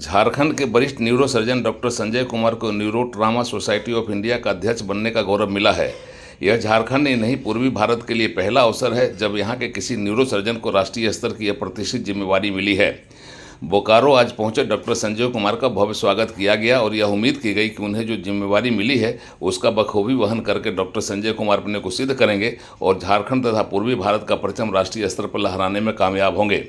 झारखंड के वरिष्ठ neurosurgeon doctor Sanjay Kumar को neuro trauma society of India का अध्यक्ष बनने का गौरव मिला है। यह झारखंड ही नहीं पूर्वी भारत के लिए पहला अवसर है जब यहां के किसी न्यूरोसर्जन को राष्ट्रीय स्तर की यह प्रतिष्ठित जिम्मेवारी मिली है। बोकारो आज पहुंचे डॉक्टर संजय कुमार का भव्य स्वागत किया गया और यह उम्मीद की गई कि उन्हें जो जिम्मेवारी मिली है उसका बखूबी वहन करके डॉक्टर संजय कुमार अपने को सिद्ध करेंगे और झारखंड तथा पूर्वी भारत का परचम राष्ट्रीय स्तर पर लहराने में कामयाब होंगे।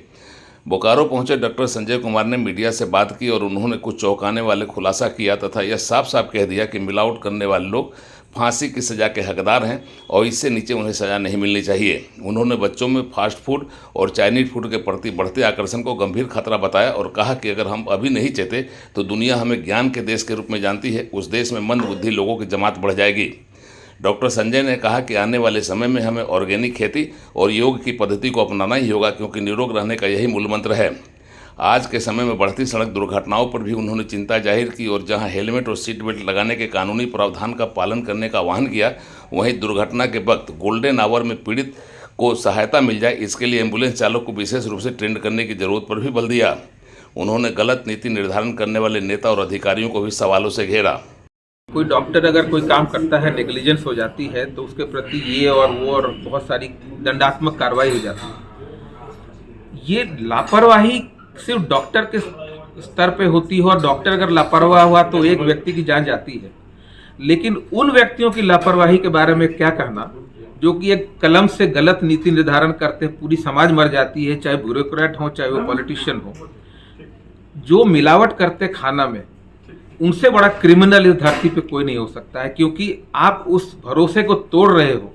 बोकारो पहुंचे डॉक्टर संजय कुमार ने मीडिया से बात की और उन्होंने कुछ चौंकाने वाले खुलासा किया तथा यह साफ साफ कह दिया कि मिलावट करने वाले लोग फांसी की सज़ा के हकदार हैं और इससे नीचे उन्हें सज़ा नहीं मिलनी चाहिए। उन्होंने बच्चों में फास्ट फूड और चाइनीज फूड के प्रति बढ़ते आकर्षण को गंभीर खतरा बताया और कहा कि अगर हम अभी नहीं चेते तो दुनिया हमें ज्ञान के देश के रूप में जानती है, उस देश में मंद बुद्धि लोगों की जमात बढ़ जाएगी। डॉक्टर संजय ने कहा कि आने वाले समय में हमें ऑर्गेनिक खेती और योग की पद्धति को अपनाना ही होगा क्योंकि निरोग रहने का यही मूल मंत्र है। आज के समय में बढ़ती सड़क दुर्घटनाओं पर भी उन्होंने चिंता जाहिर की और जहां हेलमेट और सीट बेल्ट लगाने के कानूनी प्रावधान का पालन करने का आह्वान किया, वहीं दुर्घटना के वक्त गोल्डन आवर में पीड़ित को सहायता मिल जाए इसके लिए एम्बुलेंस चालक को विशेष रूप से ट्रेंड करने की जरूरत पर भी बल दिया। उन्होंने गलत नीति निर्धारण करने वाले नेता और अधिकारियों को भी सवालों से घेरा। कोई डॉक्टर अगर कोई काम करता है, नेग्लिजेंस हो जाती है तो उसके प्रति ये और वो और बहुत सारी दंडात्मक कार्रवाई हो जाती है। ये लापरवाही सिर्फ डॉक्टर के स्तर पे होती है और डॉक्टर अगर लापरवाह हुआ तो एक व्यक्ति की जान जाती है, लेकिन उन व्यक्तियों की लापरवाही के बारे में क्या कहना जो कि एक कलम से गलत नीति निर्धारण करते पूरी समाज मर जाती है, चाहे ब्यूरोक्रेट हो चाहे वो पॉलिटिशियन हो। जो मिलावट करते खाना में, उनसे बड़ा क्रिमिनल इस धरती पे कोई नहीं हो सकता है, क्योंकि आप उस भरोसे को तोड़ रहे हो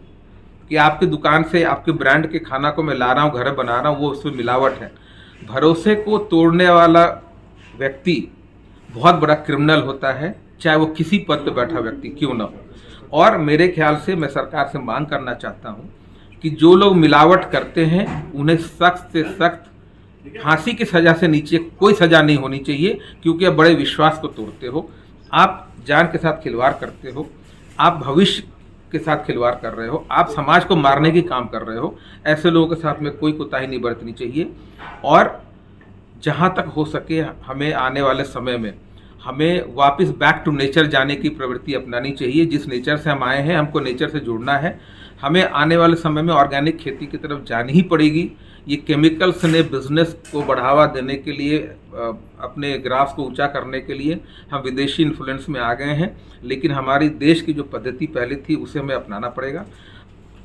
कि आपकी दुकान से आपके ब्रांड के खाना को मैं ला रहा हूँ, घर बना रहा हूँ, वो उसमें मिलावट है। भरोसे को तोड़ने वाला व्यक्ति बहुत बड़ा क्रिमिनल होता है, चाहे वो किसी पद पर बैठा व्यक्ति क्यों ना हो। और मेरे ख्याल से मैं सरकार से मांग करना चाहता हूँ कि जो लोग मिलावट करते हैं उन्हें सख्त से सख्त फांसी की सज़ा से नीचे कोई सज़ा नहीं होनी चाहिए, क्योंकि आप बड़े विश्वास को तोड़ते हो, आप जान के साथ खिलवाड़ करते हो, आप भविष्य के साथ खिलवाड़ कर रहे हो, आप समाज को मारने की काम कर रहे हो। ऐसे लोगों के साथ में कोई कोताही नहीं बरतनी चाहिए। और जहाँ तक हो सके हमें आने वाले समय में हमें वापस बैक टू नेचर जाने की प्रवृत्ति अपनानी चाहिए। जिस नेचर से हम आए हैं हमको नेचर से जुड़ना है। हमें आने वाले समय में ऑर्गेनिक खेती की तरफ जानी ही पड़ेगी। ये केमिकल्स ने बिजनेस को बढ़ावा देने के लिए, अपने ग्राफ को ऊंचा करने के लिए हम विदेशी इन्फ्लुएंस में आ गए हैं, लेकिन हमारी देश की जो पद्धति पहले थी उसे हमें अपनाना पड़ेगा।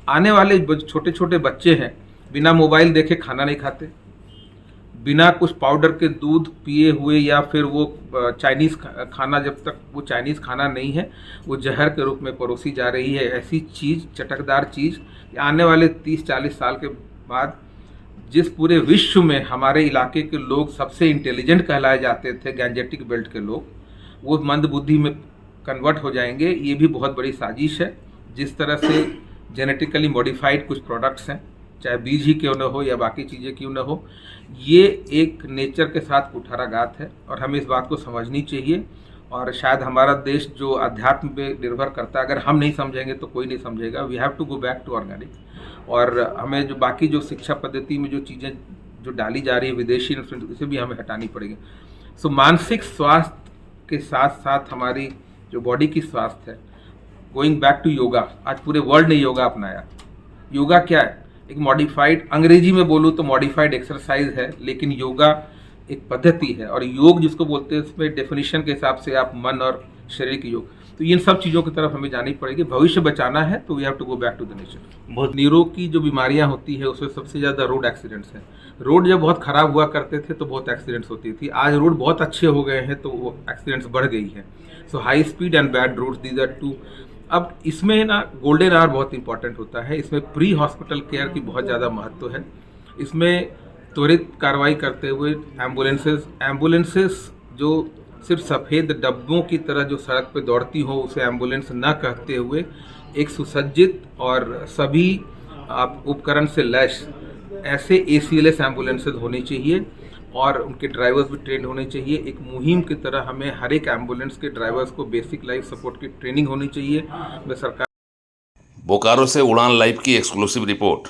आने वाले छोटे छोटे बच्चे हैं, बिना मोबाइल देखे खाना नहीं खाते, बिना कुछ पाउडर के दूध पिए हुए, या फिर वो चाइनीज़ खाना, जब तक वो चाइनीज़ खाना नहीं है वो जहर के रूप में परोसी जा रही है। ऐसी चीज़, चटकदार चीज़, आने वाले 30-40 साल के बाद जिस पूरे विश्व में हमारे इलाके के लोग सबसे इंटेलिजेंट कहलाए जाते थे, गैंजेटिक बेल्ट के लोग, वो मंद बुद्धि में कन्वर्ट हो जाएंगे। ये भी बहुत बड़ी साजिश है। जिस तरह से जेनेटिकली मॉडिफाइड कुछ प्रोडक्ट्स हैं, चाहे बीज ही क्यों न हो या बाकी चीज़ें क्यों न हो, ये एक नेचर के साथ कुठाराघात है और हमें इस बात को समझनी चाहिए। और शायद हमारा देश जो अध्यात्म पे निर्भर करता है, अगर हम नहीं समझेंगे तो कोई नहीं समझेगा। We have to go back to organic. और हमें जो बाकी जो शिक्षा पद्धति में जो चीज़ें जो डाली जा रही है विदेशी इन्फ्लुएंस, उसे भी हमें हटानी पड़ेगी। सो मानसिक स्वास्थ्य के साथ साथ हमारी जो बॉडी की स्वास्थ्य है, गोइंग बैक टू योगा। आज पूरे वर्ल्ड ने योगा अपनाया। योगा क्या है? एक मॉडिफाइड, अंग्रेजी में बोलूँ तो मॉडिफाइड एक्सरसाइज है, लेकिन योगा एक पद्धति है। और योग जिसको बोलते हैं, इसमें डेफिनेशन के हिसाब से आप मन और शरीर की योग, तो इन सब चीज़ों की तरफ हमें जानी पड़ेगी। भविष्य बचाना है तो we have to go back to the nature. बहुत न्यूरो की जो बीमारियां होती है उसमें सबसे ज़्यादा रोड एक्सीडेंट्स हैं। रोड जब बहुत ख़राब हुआ करते थे तो बहुत एक्सीडेंट्स होती थी। आज रोड बहुत अच्छे हो गए हैं तो वो एक्सीडेंट्स बढ़ गई हैं। So high speed and bad roads, these are too. अब इसमें ना गोल्डन आवर बहुत इंपॉर्टेंट होता है। इसमें प्री हॉस्पिटल केयर की बहुत ज़्यादा महत्व है। इसमें त्वरित कार्रवाई करते हुए एम्बुलेंसेस जो सिर्फ सफ़ेद डब्बों की तरह जो सड़क पे दौड़ती हो उसे एम्बुलेंस न कहते हुए एक सुसज्जित और सभी उपकरण से लैस ऐसे ACLS एम्बुलेंसेज होनी चाहिए और उनके ड्राइवर्स भी ट्रेंड होने चाहिए। एक मुहिम की तरह हमें हर एक एम्बुलेंस के ड्राइवर्स को बेसिक लाइफ सपोर्ट की ट्रेनिंग होनी चाहिए। मैं सरकार बोकारो से उड़ान लाइव की एक्सक्लूसिव रिपोर्ट।